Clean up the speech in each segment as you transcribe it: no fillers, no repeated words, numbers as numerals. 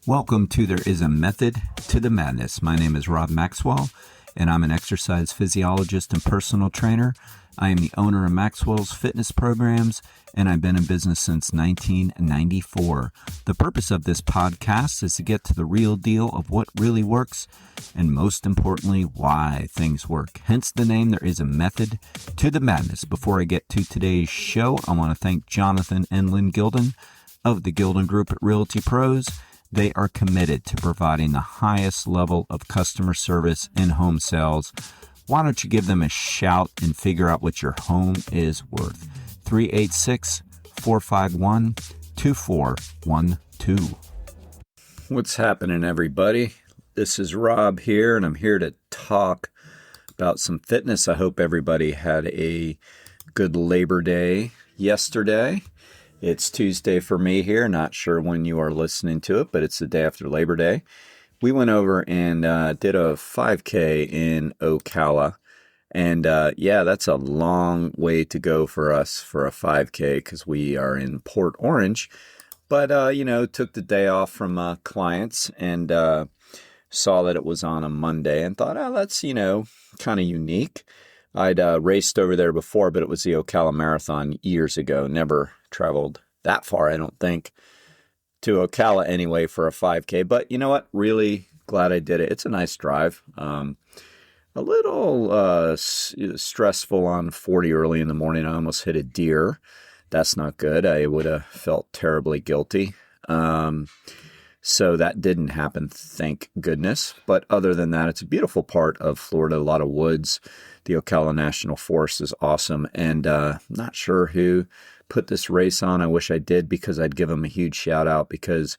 Welcome to There Is a Method to the Madness. My name is Rob Maxwell, and I'm an exercise physiologist and personal trainer. I am the owner of Maxwell's fitness programs, and I've been in business since 1994. The purpose of this podcast is to get to the real deal of what really works, and most importantly, why things work. Hence the name, There Is a Method to the Madness. Before I get to today's show, I want to thank Jonathan and Lynn Gilden of the Gilden Group at Realty Pros. They are committed to providing the highest level of customer service in home sales. Why don't you give them a shout and figure out what your home is worth? 386-451-2412. What's happening, everybody? This is Rob here, and I'm here to talk about some fitness. I hope everybody had a good Labor Day yesterday. It's Tuesday for me here. Not sure when you are listening to it, but it's the day after Labor Day. We went over and did a 5K in Ocala. And that's a long way to go for us for a 5K because we are in Port Orange. But, took the day off from clients and saw that it was on a Monday and thought, that's, kind of unique. I'd raced over there before, but it was the Ocala Marathon years ago. Never traveled that far, I don't think, to Ocala anyway for a 5K. But you know what? Really glad I did it. It's a nice drive. A little stressful on 40 early in the morning. I almost hit a deer. That's not good. I would have felt terribly guilty. So that didn't happen, thank goodness. But other than that, it's a beautiful part of Florida, a lot of woods. The Ocala National Forest is awesome. And not sure who put this race on. I wish I did because I'd give them a huge shout out because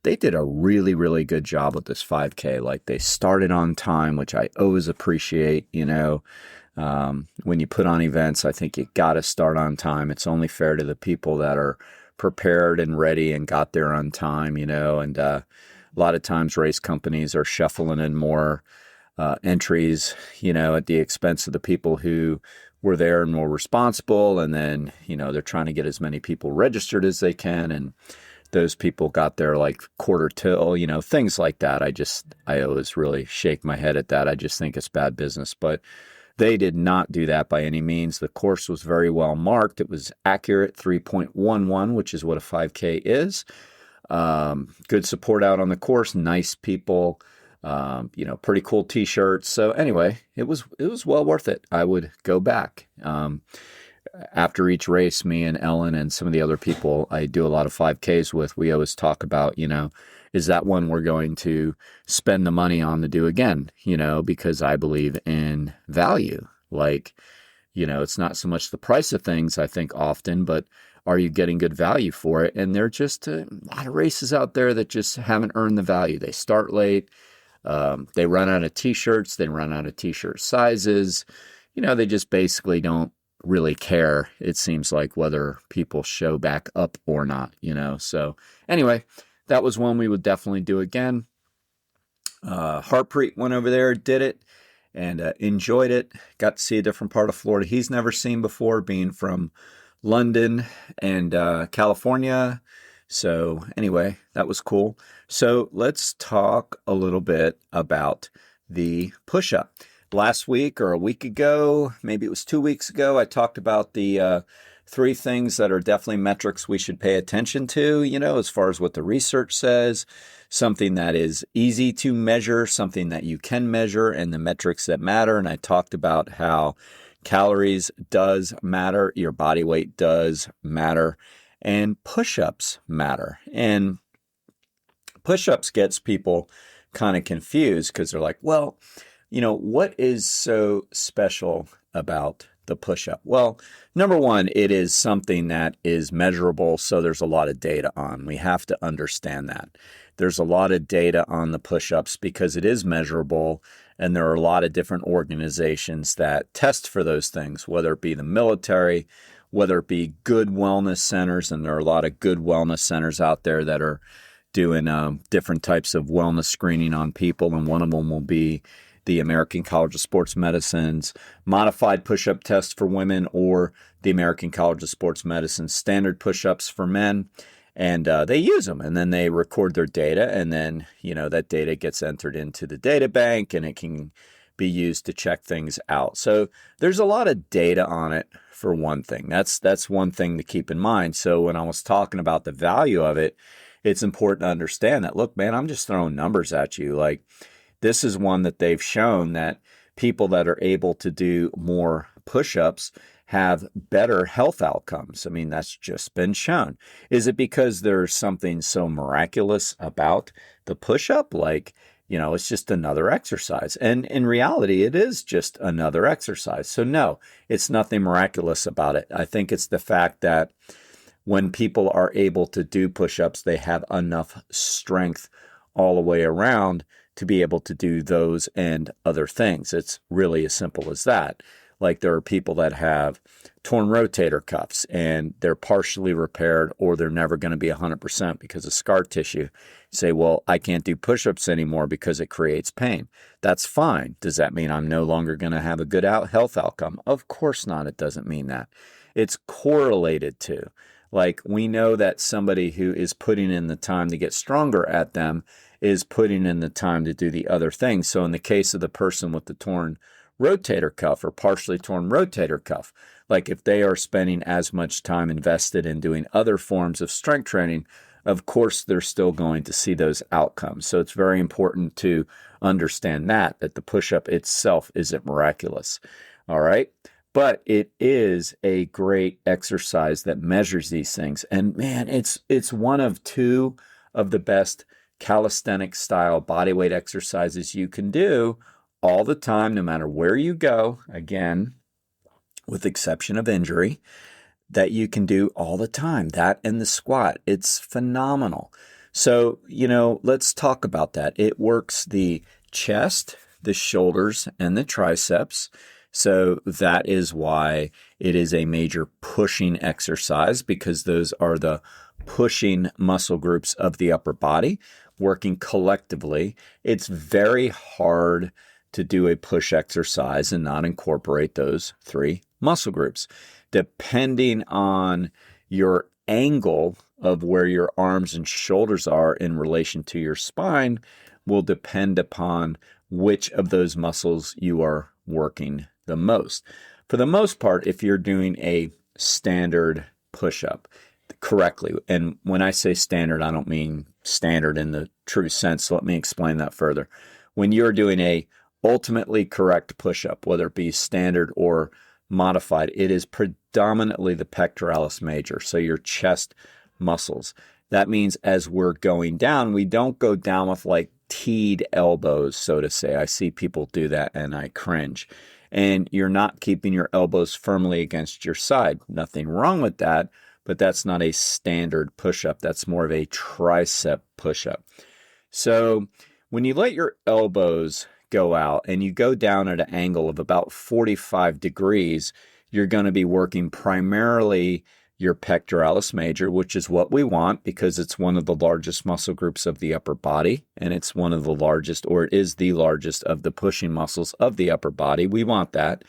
they did a really, really good job with this 5K. Like they started on time, which I always appreciate, when you put on events, I think you got to start on time. It's only fair to the people that are prepared and ready and got there on time, and a lot of times race companies are shuffling in more entries, at the expense of the people who were there and were responsible. And then, they're trying to get as many people registered as they can. And those people got there like quarter till, things like that. I always really shake my head at that. I just think it's bad business, but they did not do that by any means. The course was very well marked. It was accurate, 3.11, which is what a 5K is. Good support out on the course, nice people, pretty cool t-shirts. So anyway, it was well worth it. I would go back. After each race, me and Ellen and some of the other people I do a lot of 5Ks with, we always talk about, is that one we're going to spend the money on to do again, because I believe in value. Like, it's not so much the price of things, I think often, but are you getting good value for it? And there are just a lot of races out there that just haven't earned the value. They start late. They run out of t-shirts. They run out of t-shirt sizes. They just basically don't really care, it seems like, whether people show back up or not, So anyway, that was one we would definitely do again. Harpreet went over there, did it, and enjoyed it. Got to see a different part of Florida he's never seen before, being from London and California. So anyway, that was cool. So let's talk a little bit about the push-up. Last week or a week ago, maybe it was 2 weeks ago, I talked about the 3 things that are definitely metrics we should pay attention to, as far as what the research says, something that is easy to measure, something that you can measure, and the metrics that matter. And I talked about how calories does matter, your body weight does matter, and push-ups matter. And push-ups gets people kind of confused because they're like, well, what is so special about the push-up? Well, number one, it is something that is measurable, so there's a lot of data on. We have to understand that. There's a lot of data on the push-ups because it is measurable, and there are a lot of different organizations that test for those things, whether it be the military, whether it be good wellness centers, and there are a lot of good wellness centers out there that are doing different types of wellness screening on people, and one of them will be the American College of Sports Medicine's modified push-up test for women or the American College of Sports Medicine standard push-ups for men. And they use them, and then they record their data, and then, that data gets entered into the data bank, and it can be used to check things out. So there's a lot of data on it, for one thing. That's one thing to keep in mind. So when I was talking about the value of it, it's important to understand that, look, man, I'm just throwing numbers at you. Like, this is one that they've shown that people that are able to do more push-ups have better health outcomes. I mean, that's just been shown. Is it because there's something so miraculous about the push-up? Like, it's just another exercise. And in reality, it is just another exercise. So no, it's nothing miraculous about it. I think it's the fact that when people are able to do push-ups, they have enough strength all the way around to be able to do those and other things. It's really as simple as that. Like, there are people that have torn rotator cuffs and they're partially repaired, or they're never going to be 100% because of scar tissue. You say, well, I can't do push-ups anymore because it creates pain. That's fine. Does that mean I'm no longer going to have a good health outcome? Of course not. It doesn't mean that. It's correlated to. Like, we know that somebody who is putting in the time to get stronger at them is putting in the time to do the other things. So in the case of the person with the torn rotator cuff or partially torn rotator cuff, like, if they are spending as much time invested in doing other forms of strength training, of course they're still going to see those outcomes. So it's very important to understand that the push-up itself isn't miraculous. All right. But it is a great exercise that measures these things. And man, it's one of two of the best calisthenic style bodyweight exercises you can do all the time, no matter where you go, again, with exception of injury, that you can do all the time. That and the squat. It's phenomenal. So, let's talk about that. It works the chest, the shoulders, and the triceps. So that is why it is a major pushing exercise, because those are the pushing muscle groups of the upper body working collectively. It's very hard to do a push exercise and not incorporate those three muscle groups. Depending on your angle of where your arms and shoulders are in relation to your spine will depend upon which of those muscles you are working the most. For the most part, if you're doing a standard push-up correctly, and when I say standard, I don't mean standard in the true sense. So let me explain that further. When you're doing a ultimately correct push-up, whether it be standard or modified, it is predominantly the pectoralis major, so your chest muscles. That means as we're going down, we don't go down with like teed elbows, so to say. I see people do that and I cringe. And you're not keeping your elbows firmly against your side. Nothing wrong with that, but that's not a standard push-up. That's more of a tricep push-up. So when you let your elbows go out and you go down at an angle of about 45 degrees, you're going to be working primarily your pectoralis major, which is what we want because it's one of the largest muscle groups of the upper body, and it's one of the largest, or it is the largest of the pushing muscles of the upper body. We want that.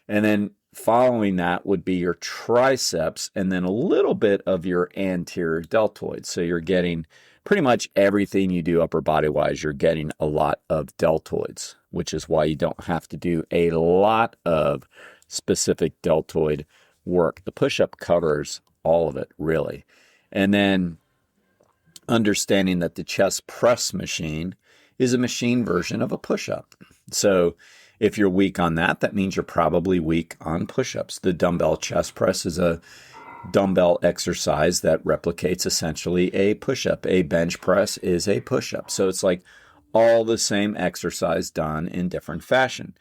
And then following that would be your triceps, and then a little bit of your anterior deltoids. So you're getting pretty much everything you do upper body wise, you're getting a lot of deltoids, which is why you don't have to do a lot of specific deltoid work. The push-up covers all of it, really. And then understanding that the chest press machine is a machine version of a push-up. So if you're weak on that, that means you're probably weak on push-ups. The dumbbell chest press is a dumbbell exercise that replicates essentially a push-up. A bench press is a push-up. So it's like all the same exercise done in different fashion.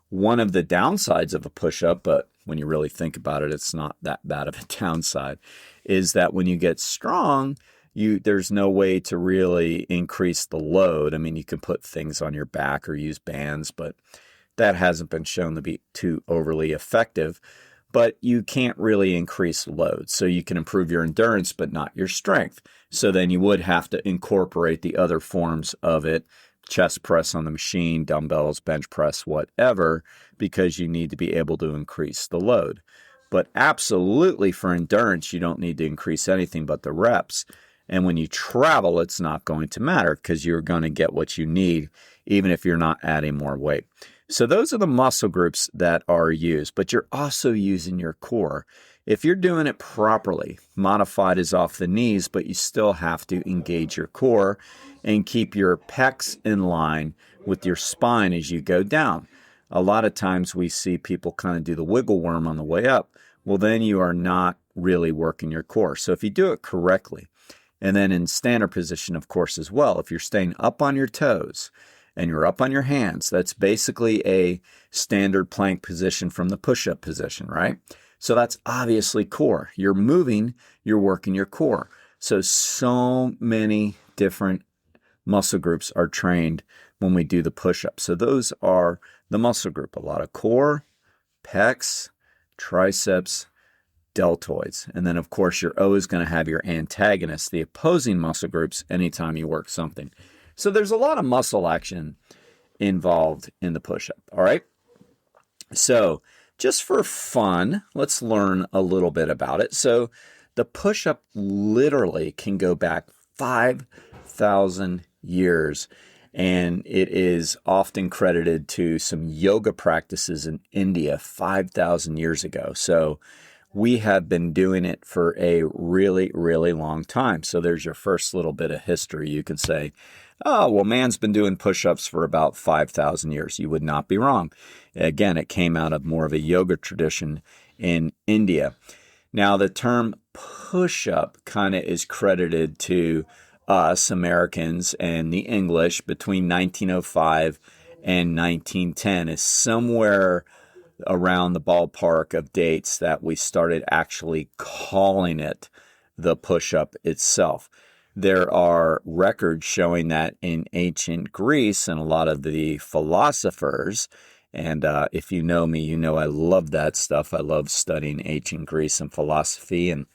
One of the downsides of a push-up, but when you really think about it, it's not that bad of a downside, is that when you get strong, there's no way to really increase the load. I mean, you can put things on your back or use bands, but that hasn't been shown to be too overly effective. But you can't really increase load. So you can improve your endurance, but not your strength. So then you would have to incorporate the other forms of it, chest press on the machine, dumbbells, bench press, whatever, because you need to be able to increase the load. But absolutely for endurance, you don't need to increase anything but the reps. And when you travel, it's not going to matter because you're going to get what you need, even if you're not adding more weight. So those are the muscle groups that are used, but you're also using your core. If you're doing it properly, modified is off the knees, but you still have to engage your core and keep your pecs in line with your spine as you go down. A lot of times we see people kind of do the wiggle worm on the way up. Well, then you are not really working your core. So if you do it correctly, and then in standard position, of course, as well, if you're staying up on your toes and you're up on your hands, that's basically a standard plank position from the push-up position, right? So that's obviously core. You're moving, you're working your core. So many different muscle groups are trained when we do the push-up. So those are the muscle group. A lot of core, pecs, triceps, deltoids. And then, of course, you're always going to have your antagonists, the opposing muscle groups, anytime you work something. So there's a lot of muscle action involved in the push-up, all right? So just for fun, let's learn a little bit about it. So the push-up literally can go back 5,000 years, and it is often credited to some yoga practices in India 5,000 years ago. So we have been doing it for a really, really long time. So there's your first little bit of history. You can say, oh, well, man's been doing push-ups for about 5,000 years. You would not be wrong. Again, it came out of more of a yoga tradition in India. Now, the term push-up kind of is credited to us Americans and the English between 1905 and 1910 is somewhere around the ballpark of dates that we started actually calling it the push-up itself. There are records showing that in ancient Greece and a lot of the philosophers, and if you know me, you know I love that stuff. I love studying ancient Greece and philosophy and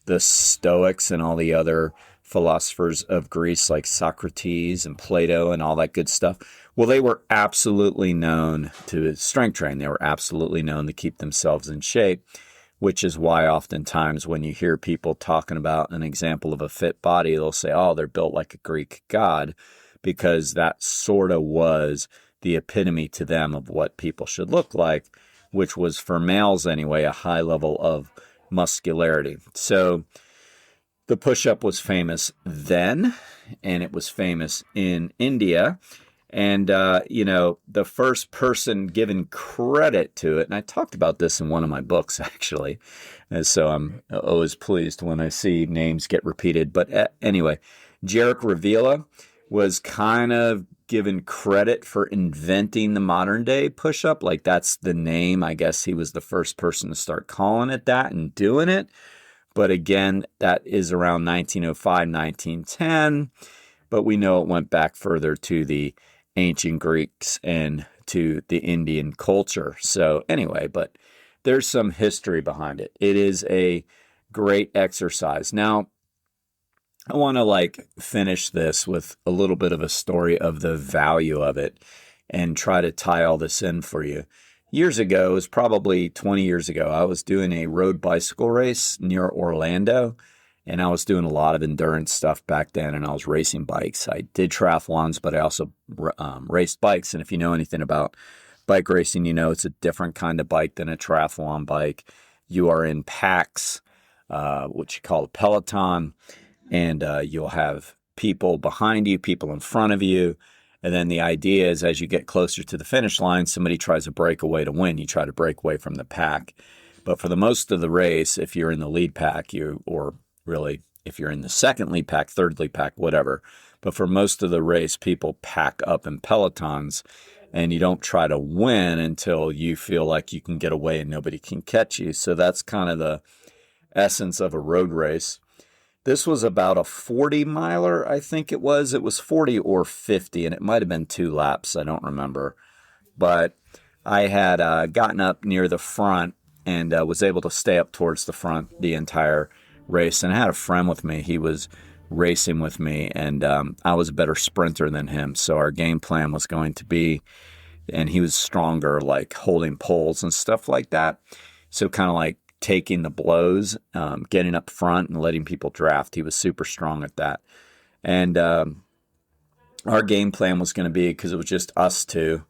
the Stoics and all the other philosophers of Greece like Socrates and Plato and all that good stuff. Well, they were absolutely known to strength train. They were absolutely known to keep themselves in shape, which is why oftentimes when you hear people talking about an example of a fit body, they'll say, oh, they're built like a Greek god, because that sort of was the epitome to them of what people should look like, which was, for males anyway, a high level of muscularity. So the push-up was famous then, and it was famous in India. And, the first person given credit to it, and I talked about this in one of my books, actually, and so I'm always pleased when I see names get repeated. But anyway, Jarek Ravila was kind of given credit for inventing the modern-day push-up. Like, that's the name. I guess he was the first person to start calling it that and doing it. But again, that is around 1905, 1910. But we know it went back further to the ancient Greeks and to the Indian culture. So anyway, but there's some history behind it. It is a great exercise. Now, I want to finish this with a little bit of a story of the value of it and try to tie all this in for you. Years ago, it was probably 20 years ago, I was doing a road bicycle race near Orlando. And I was doing a lot of endurance stuff back then, and I was racing bikes. I did triathlons, but I also raced bikes. And if you know anything about bike racing, you know it's a different kind of bike than a triathlon bike. You are in packs, what you call a peloton, and you'll have people behind you, people in front of you. And then the idea is as you get closer to the finish line, somebody tries to break away to win. You try to break away from the pack. But for the most of the race, if you're in the lead pack, really, if you're in the second lead pack, third lead pack, whatever. But for most of the race, people pack up in pelotons, and you don't try to win until you feel like you can get away and nobody can catch you. So that's kind of the essence of a road race. This was about a 40-miler, I think it was. It was 40 or 50, and it might have been 2 laps. I don't remember. But I had gotten up near the front and was able to stay up towards the front the entire race. And I had a friend with me. He was racing with me, and I was a better sprinter than him. So our game plan was going to be, and he was stronger, like holding poles and stuff like that. So kind of like taking the blows, getting up front and letting people draft. He was super strong at that. And our game plan was going to be, because it was just us two,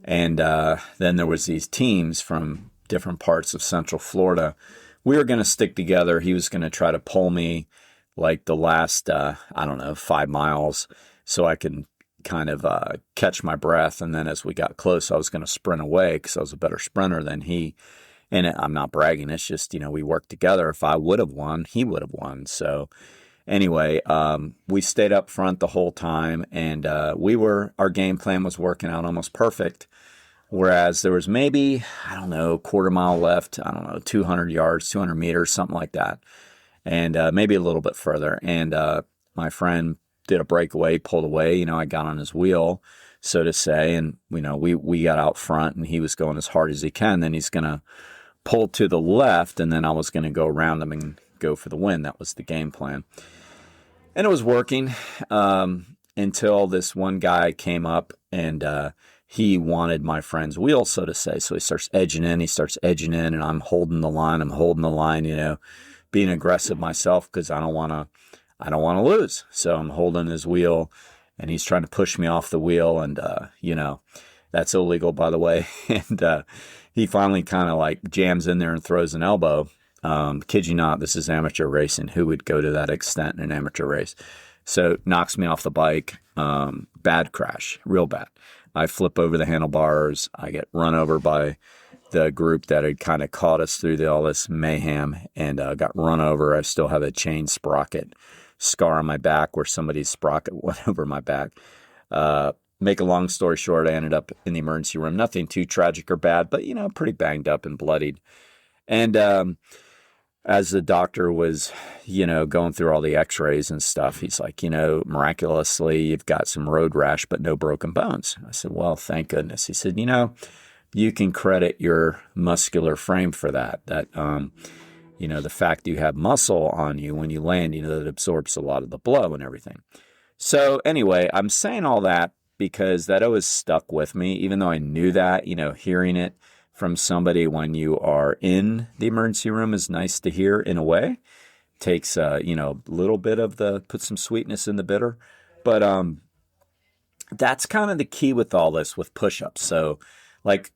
and then there was these teams from different parts of Central Florida. We were going to stick together. He was going to try to pull me like the last, 5 miles so I could kind of catch my breath. And then as we got close, I was going to sprint away because I was a better sprinter than he. And I'm not bragging. It's just, we worked together. If I would have won, he would have won. So anyway, we stayed up front the whole time, and our game plan was working out almost perfect. Whereas there was maybe, quarter mile left, 200 yards, 200 meters, something like that. And maybe a little bit further. And my friend did a breakaway, pulled away. I got on his wheel, so to say. And, we got out front, and he was going as hard as he can. Then he's going to pull to the left, and then I was going to go around him and go for the win. That was the game plan. And it was working until this one guy came up, and he wanted my friend's wheel, so to say. So he starts edging in, and I'm holding the line, being aggressive myself because I don't want to lose. So I'm holding his wheel, and he's trying to push me off the wheel, and that's illegal, by the way. And he finally kind of like jams in there and throws an elbow. Kid you not, this is amateur racing. Who would go to that extent in an amateur race? So knocks me off the bike. Bad crash, real bad. I flip over the handlebars. I get run over by the group that had kind of caught us through all this mayhem, and got run over. I still have a chain sprocket scar on my back where somebody's sprocket went over my back. Make a long story short, I ended up in the emergency room. Nothing too tragic or bad, but, pretty banged up and bloodied. And as the doctor was, going through all the x-rays and stuff, he's like, miraculously, you've got some road rash, but no broken bones. I said, well, thank goodness. He said, you can credit your muscular frame for that. That, the fact you have muscle on you when you land, that absorbs a lot of the blow and everything. So anyway, I'm saying all that because that always stuck with me, even though I knew that, hearing it from somebody when you are in the emergency room is nice to hear in a way. Takes, a little bit of put some sweetness in the bitter. But that's kind of the key with all this, with push-ups. So,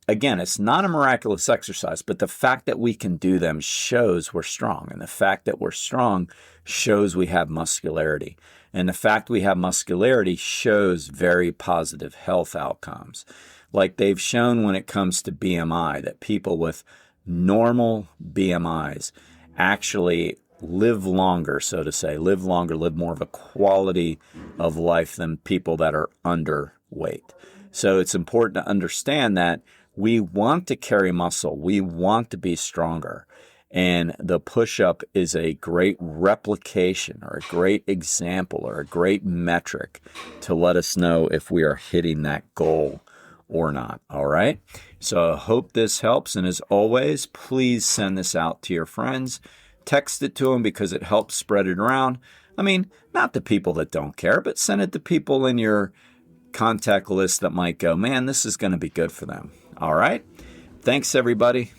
again, it's not a miraculous exercise, but the fact that we can do them shows we're strong. And the fact that we're strong shows we have muscularity. And the fact we have muscularity shows very positive health outcomes. Like they've shown when it comes to BMI, that people with normal BMIs actually live longer, so to say, live more of a quality of life than people that are underweight. So it's important to understand that we want to carry muscle. We want to be stronger. And the push-up is a great replication or a great example or a great metric to let us know if we are hitting that goal or not. All right. So I hope this helps. And as always, please send this out to your friends. Text it to them because it helps spread it around. I mean, not to people that don't care, but send it to people in your contact list that might go, man, this is going to be good for them. All right. Thanks, everybody.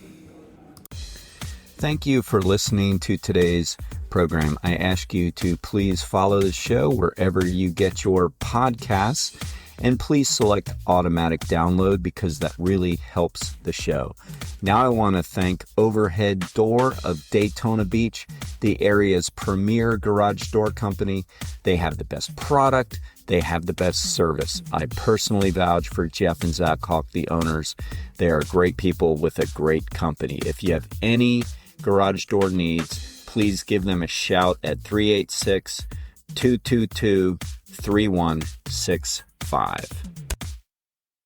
Thank you for listening to today's program. I ask you to please follow the show wherever you get your podcasts, and please select automatic download because that really helps the show. Now I want to thank Overhead Door of Daytona Beach, the area's premier garage door company. They have the best product. They have the best service. I personally vouch for Jeff and Zach Hawk, the owners. They are great people with a great company. If you have any garage door needs, please give them a shout at 386-222-3165.